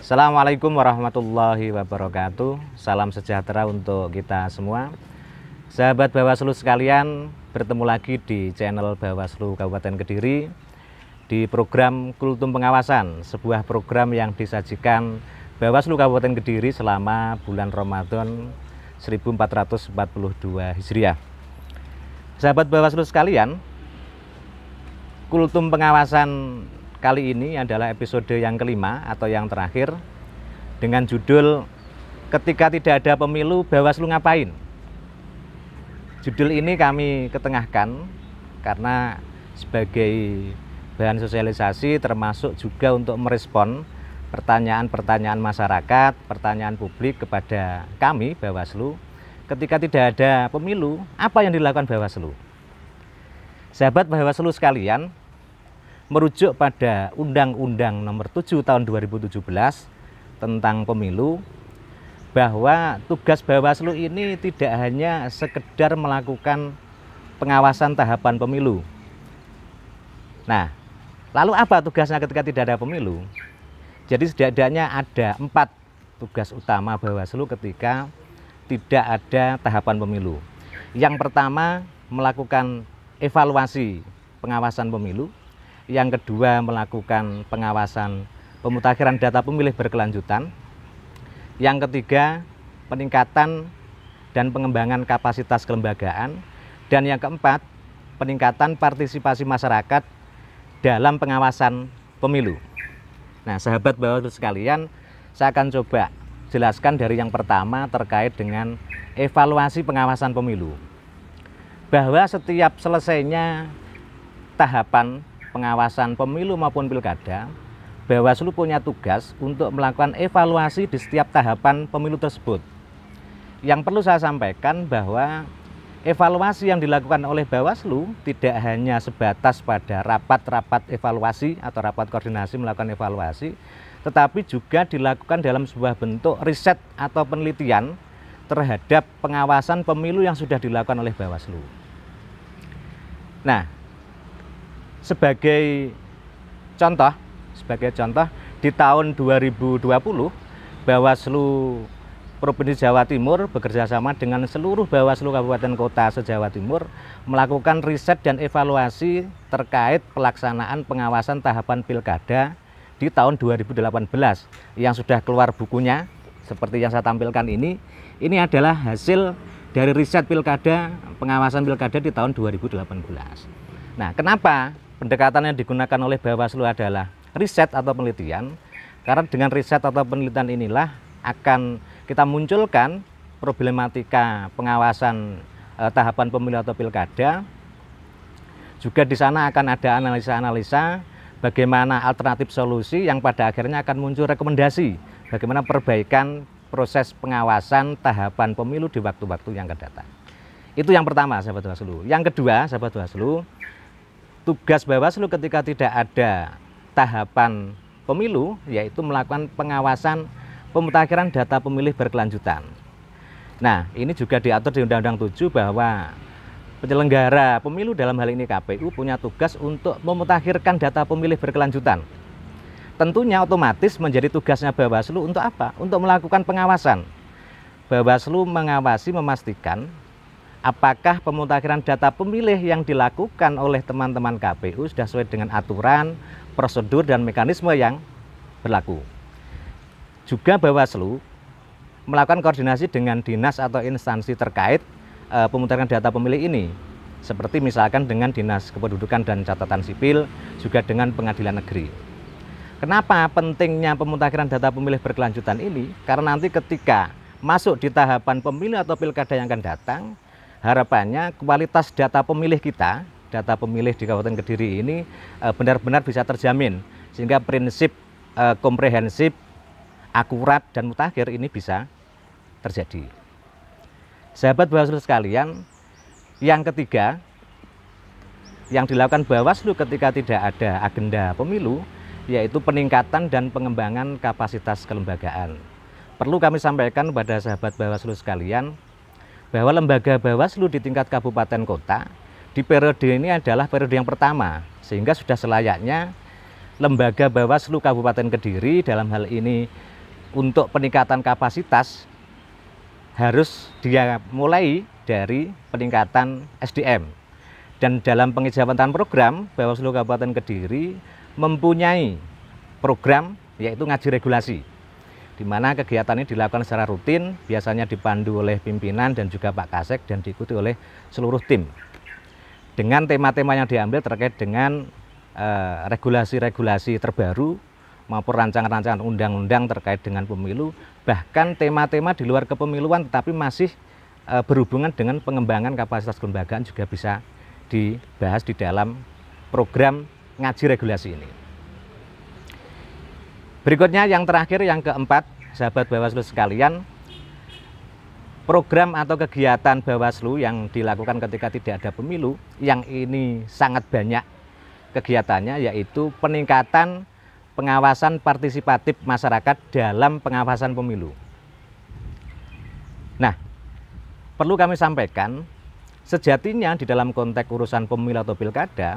Assalamualaikum warahmatullahi wabarakatuh. Salam sejahtera untuk kita semua. Sahabat Bawaslu sekalian, bertemu lagi di channel Bawaslu Kabupaten Kediri di program Kultum Pengawasan, sebuah program yang disajikan Bawaslu Kabupaten Kediri selama bulan Ramadan 1442 Hijriah. Sahabat Bawaslu sekalian, Kultum Pengawasan kali ini adalah episode yang kelima atau yang terakhir dengan judul Ketika Tidak Ada Pemilu, Bawaslu Ngapain? Judul ini kami ketengahkan karena sebagai bahan sosialisasi termasuk juga untuk merespon pertanyaan-pertanyaan masyarakat, pertanyaan publik kepada kami Bawaslu. Ketika tidak ada pemilu, apa yang dilakukan Bawaslu? Sahabat Bawaslu sekalian, merujuk pada Undang-Undang Nomor 7 Tahun 2017 tentang pemilu, bahwa tugas Bawaslu ini tidak hanya sekedar melakukan pengawasan tahapan pemilu. Nah, lalu apa tugasnya ketika tidak ada pemilu? Jadi setidaknya ada 4 tugas utama Bawaslu ketika tidak ada tahapan pemilu. Yang pertama, melakukan evaluasi pengawasan pemilu. Yang kedua, melakukan pengawasan pemutakhiran data pemilih berkelanjutan. Yang ketiga, peningkatan dan pengembangan kapasitas kelembagaan. Dan yang keempat, peningkatan partisipasi masyarakat dalam pengawasan pemilu. Nah, sahabat Bawaslu sekalian, saya akan coba jelaskan dari yang pertama terkait dengan evaluasi pengawasan pemilu. Bahwa setiap selesainya tahapan pengawasan pemilu maupun pilkada, Bawaslu punya tugas untuk melakukan evaluasi di setiap tahapan pemilu tersebut. Yang perlu saya sampaikan bahwa evaluasi yang dilakukan oleh Bawaslu tidak hanya sebatas pada rapat-rapat evaluasi atau rapat koordinasi melakukan evaluasi, tetapi juga dilakukan dalam sebuah bentuk riset atau penelitian terhadap pengawasan pemilu yang sudah dilakukan oleh Bawaslu. Nah, sebagai contoh di tahun 2020 Bawaslu Provinsi Jawa Timur bekerjasama dengan seluruh Bawaslu Kabupaten Kota se-Jawa Timur melakukan riset dan evaluasi terkait pelaksanaan pengawasan tahapan pilkada di tahun 2018 yang sudah keluar bukunya seperti yang saya tampilkan ini. Ini adalah hasil dari riset pilkada, pengawasan pilkada di tahun 2018. Nah, kenapa pendekatan yang digunakan oleh Bawaslu adalah riset atau penelitian? Karena dengan riset atau penelitian inilah akan kita munculkan problematika pengawasan tahapan pemilu atau pilkada. Juga di sana akan ada analisa-analisa bagaimana alternatif solusi yang pada akhirnya akan muncul rekomendasi bagaimana perbaikan proses pengawasan tahapan pemilu di waktu-waktu yang akan datang. Itu yang pertama, sahabat Bawaslu. Yang kedua, sahabat Bawaslu, tugas Bawaslu ketika tidak ada tahapan pemilu yaitu melakukan pengawasan pemutakhiran data pemilih berkelanjutan. Nah, ini juga diatur di Undang-Undang 7 bahwa penyelenggara pemilu dalam hal ini KPU punya tugas untuk memutakhirkan data pemilih berkelanjutan. Tentunya otomatis menjadi tugasnya Bawaslu untuk apa? Untuk melakukan pengawasan. Bawaslu mengawasi, memastikan apakah pemutakhiran data pemilih yang dilakukan oleh teman-teman KPU sudah sesuai dengan aturan, prosedur, dan mekanisme yang berlaku. Juga Bawaslu melakukan koordinasi dengan dinas atau instansi terkait pemutakhiran data pemilih ini. Seperti misalkan dengan Dinas Kependudukan dan Catatan Sipil, juga dengan Pengadilan Negeri. Kenapa pentingnya pemutakhiran data pemilih berkelanjutan ini? Karena nanti ketika masuk di tahapan pemilu atau pilkada yang akan datang, harapannya kualitas data pemilih kita, data pemilih di Kabupaten Kediri ini benar-benar bisa terjamin. Sehingga prinsip komprehensif, akurat, dan mutakhir ini bisa terjadi. Sahabat Bawaslu sekalian, yang ketiga yang dilakukan Bawaslu ketika tidak ada agenda pemilu yaitu peningkatan dan pengembangan kapasitas kelembagaan. Perlu kami sampaikan kepada sahabat Bawaslu sekalian bahwa lembaga Bawaslu di tingkat kabupaten kota di periode ini adalah periode yang pertama, sehingga sudah selayaknya lembaga Bawaslu Kabupaten Kediri dalam hal ini untuk peningkatan kapasitas harus dia mulai dari peningkatan SDM. Dan dalam pengejawatan program, Bawaslu Kabupaten Kediri mempunyai program yaitu ngaji regulasi, di mana kegiatan ini dilakukan secara rutin, biasanya dipandu oleh pimpinan dan juga Pak Kasek dan diikuti oleh seluruh tim. Dengan tema-tema yang diambil terkait dengan regulasi-regulasi terbaru maupun rancangan-rancangan undang-undang terkait dengan pemilu, bahkan tema-tema di luar kepemiluan tetapi masih berhubungan dengan pengembangan kapasitas kelembagaan juga bisa dibahas di dalam program ngaji regulasi ini. Berikutnya yang terakhir, yang keempat, sahabat Bawaslu sekalian, program atau kegiatan Bawaslu yang dilakukan ketika tidak ada pemilu, yang ini sangat banyak kegiatannya, yaitu peningkatan pengawasan partisipatif masyarakat dalam pengawasan pemilu. Nah, perlu kami sampaikan, sejatinya di dalam konteks urusan pemilu atau pilkada,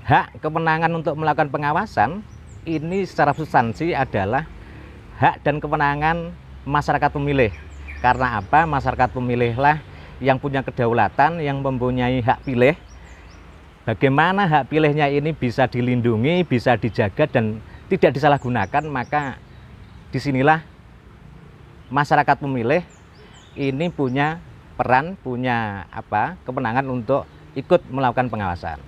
hak kewenangan untuk melakukan pengawasan ini secara substansi adalah hak dan kewenangan masyarakat pemilih. Karena apa? Masyarakat pemilihlah yang punya kedaulatan, yang mempunyai hak pilih. Bagaimana hak pilihnya ini bisa dilindungi, bisa dijaga dan tidak disalahgunakan, maka disinilah masyarakat pemilih ini punya peran, punya kewenangan untuk ikut melakukan pengawasan.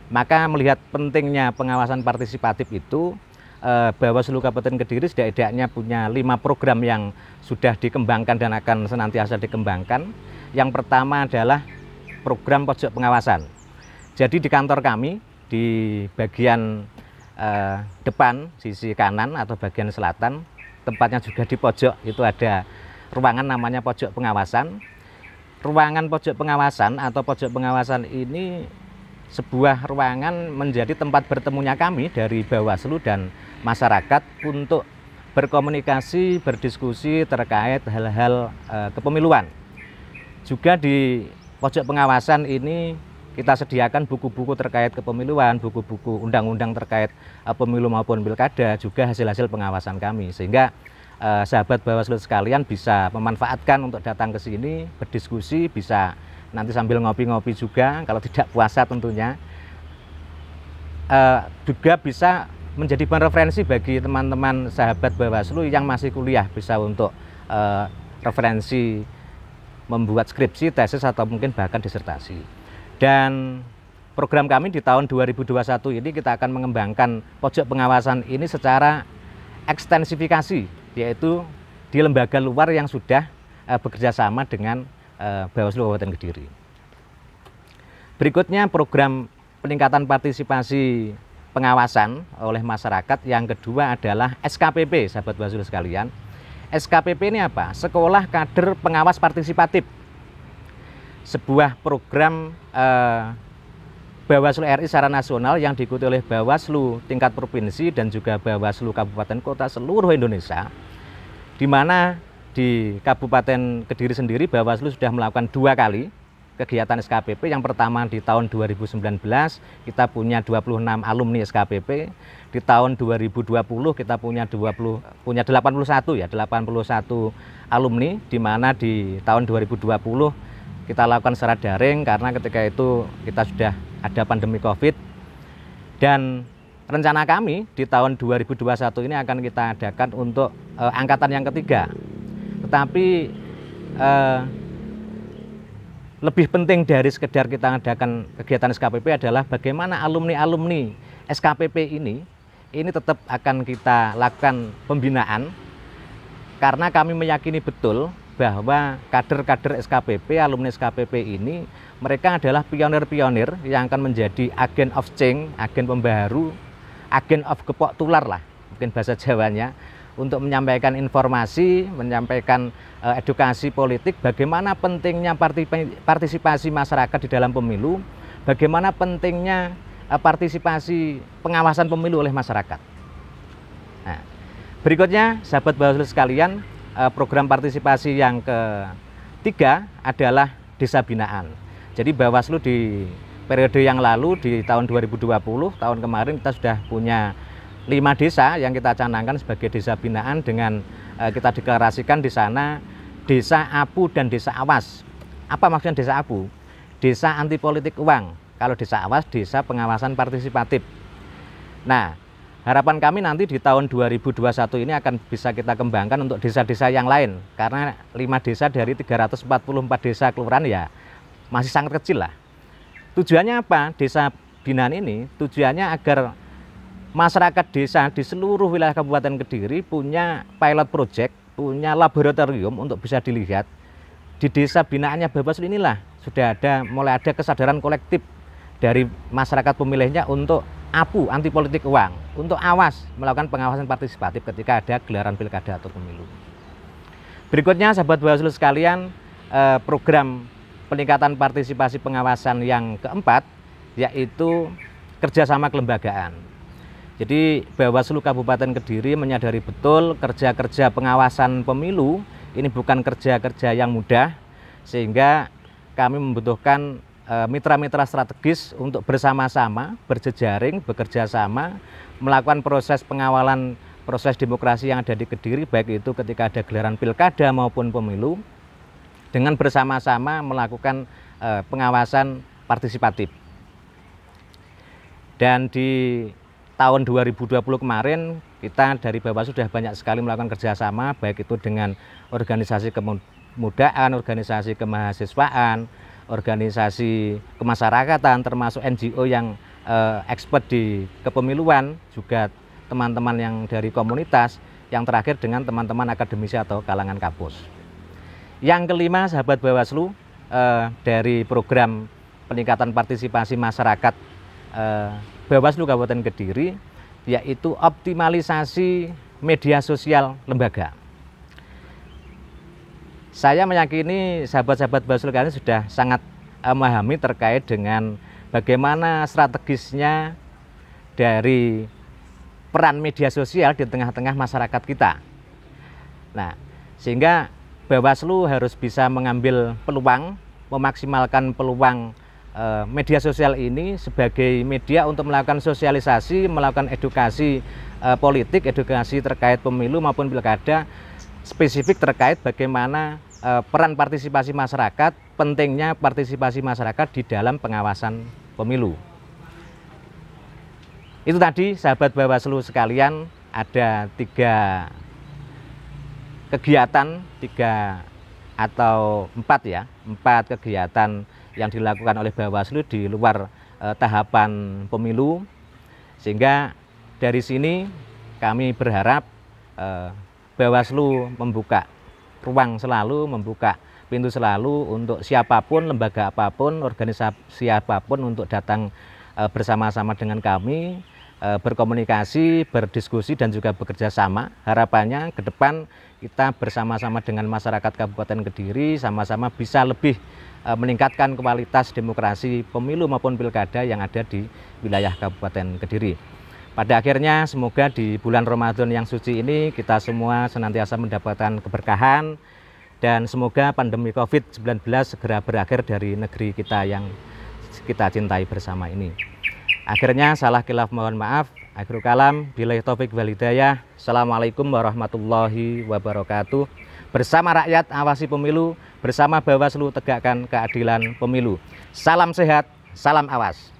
Maka melihat pentingnya pengawasan partisipatif itu, Bawaslu Kabupaten Kediri setidaknya punya 5 program yang sudah dikembangkan dan akan senantiasa dikembangkan. Yang pertama adalah program pojok pengawasan. Jadi di kantor kami, di bagian depan, sisi kanan atau bagian selatan, tempatnya juga di pojok, itu ada ruangan namanya pojok pengawasan. Ruangan pojok pengawasan atau pojok pengawasan ini sebuah ruangan menjadi tempat bertemunya kami dari Bawaslu dan masyarakat untuk berkomunikasi, berdiskusi terkait hal-hal kepemiluan. Juga di pojok pengawasan ini kita sediakan buku-buku terkait kepemiluan, buku-buku undang-undang terkait pemilu maupun pilkada, juga hasil-hasil pengawasan kami. Sehingga sahabat Bawaslu sekalian bisa memanfaatkan untuk datang ke sini, berdiskusi, bisa nanti sambil ngopi-ngopi juga, kalau tidak puasa tentunya. Juga bisa menjadi bahan referensi bagi teman-teman sahabat Bawaslu yang masih kuliah, bisa untuk referensi membuat skripsi, tesis, atau mungkin bahkan disertasi. Dan program kami di tahun 2021 ini kita akan mengembangkan pojok pengawasan ini secara ekstensifikasi, yaitu di lembaga luar yang sudah bekerja sama dengan Bawaslu Kabupaten Kediri. Berikutnya program peningkatan partisipasi pengawasan oleh masyarakat. Yang kedua adalah SKPP, sahabat Bawaslu sekalian. SKPP ini apa? Sekolah Kader Pengawas Partisipatif. Sebuah program Bawaslu RI secara nasional yang diikuti oleh Bawaslu tingkat provinsi dan juga Bawaslu kabupaten kota seluruh Indonesia, di mana di Kabupaten Kediri sendiri Bawaslu sudah melakukan 2 kali kegiatan SKPP. Yang pertama di tahun 2019 kita punya 26 alumni SKPP. Di tahun 2020 kita punya 81 alumni, di mana di tahun 2020 kita lakukan secara daring karena ketika itu kita sudah ada pandemi Covid. Dan rencana kami di tahun 2021 ini akan kita adakan untuk angkatan yang ketiga. Tetapi lebih penting dari sekedar kita adakan kegiatan SKPP adalah bagaimana alumni-alumni SKPP ini tetap akan kita lakukan pembinaan, karena kami meyakini betul bahwa kader-kader SKPP, alumni SKPP ini, mereka adalah pionir-pionir yang akan menjadi agen of change, agen pembaharu, agen of gepok tular lah, mungkin bahasa Jawanya, untuk menyampaikan informasi, menyampaikan edukasi politik, bagaimana pentingnya partisipasi masyarakat di dalam pemilu, bagaimana pentingnya partisipasi pengawasan pemilu oleh masyarakat. Nah, berikutnya, sahabat Bawaslu sekalian, program partisipasi yang ketiga adalah desa binaan. Jadi Bawaslu di periode yang lalu, di tahun 2020, tahun kemarin kita sudah punya 5 desa yang kita canangkan sebagai desa binaan dengan kita deklarasikan di sana desa APU dan desa awas. Apa maksudnya desa APU? Desa anti politik uang. Kalau desa awas, desa pengawasan partisipatif. Nah, harapan kami nanti di tahun 2021 ini akan bisa kita kembangkan untuk desa-desa yang lain. Karena 5 desa dari 344 desa kelurahan ya masih sangat kecil lah. Tujuannya apa? Desa binaan ini tujuannya agar masyarakat desa di seluruh wilayah Kabupaten Kediri punya pilot project, punya laboratorium untuk bisa dilihat. Di desa binaannya Bawaslu inilah sudah mulai ada kesadaran kolektif dari masyarakat pemilihnya untuk APU, anti politik uang, untuk awas, melakukan pengawasan partisipatif ketika ada gelaran pilkada atau pemilu. Berikutnya sahabat Bawaslu sekalian, program peningkatan partisipasi pengawasan yang keempat yaitu kerjasama kelembagaan. Jadi Bawaslu Kabupaten Kediri menyadari betul kerja-kerja pengawasan pemilu ini bukan kerja-kerja yang mudah, sehingga kami membutuhkan mitra-mitra strategis untuk bersama-sama, berjejaring, bekerja sama, melakukan proses pengawalan proses demokrasi yang ada di Kediri, baik itu ketika ada gelaran pilkada maupun pemilu, dengan bersama-sama melakukan pengawasan partisipatif. Dan di tahun 2020 kemarin, kita dari Bawaslu sudah banyak sekali melakukan kerjasama, baik itu dengan organisasi kemudaan, organisasi kemahasiswaan, organisasi kemasyarakatan, termasuk NGO yang expert di kepemiluan, juga teman-teman yang dari komunitas, yang terakhir dengan teman-teman akademisi atau kalangan kampus. Yang kelima, sahabat Bawaslu, dari program peningkatan partisipasi masyarakat Bawaslu Kabupaten Kediri, yaitu optimalisasi media sosial lembaga. Saya meyakini sahabat-sahabat Bawaslu kalian sudah sangat memahami terkait dengan bagaimana strategisnya dari peran media sosial di tengah-tengah masyarakat kita. Nah, sehingga Bawaslu harus bisa mengambil peluang, memaksimalkan peluang media sosial ini sebagai media untuk melakukan sosialisasi, melakukan edukasi politik, edukasi terkait pemilu maupun pilkada, spesifik terkait bagaimana peran partisipasi masyarakat, pentingnya partisipasi masyarakat di dalam pengawasan pemilu. Itu tadi sahabat Bawaslu sekalian, ada 3 kegiatan, 4 kegiatan yang dilakukan oleh Bawaslu di luar tahapan pemilu, sehingga dari sini kami berharap Bawaslu membuka ruang selalu, membuka pintu selalu untuk siapapun, lembaga apapun, organisasi apapun untuk datang bersama-sama dengan kami, berkomunikasi, berdiskusi dan juga bekerja sama. Harapannya ke depan kita bersama-sama dengan masyarakat Kabupaten Kediri sama-sama bisa lebih meningkatkan kualitas demokrasi pemilu maupun pilkada yang ada di wilayah Kabupaten Kediri. Pada akhirnya semoga di bulan Ramadan yang suci ini kita semua senantiasa mendapatkan keberkahan dan semoga pandemi COVID-19 segera berakhir dari negeri kita yang kita cintai bersama ini. Akhirnya salah khilaf mohon maaf. Akhirul kalam, billahi taufik wal hidayah. Assalamualaikum warahmatullahi wabarakatuh. Bersama rakyat awasi pemilu, bersama Bawaslu tegakkan keadilan pemilu. Salam sehat, salam awas.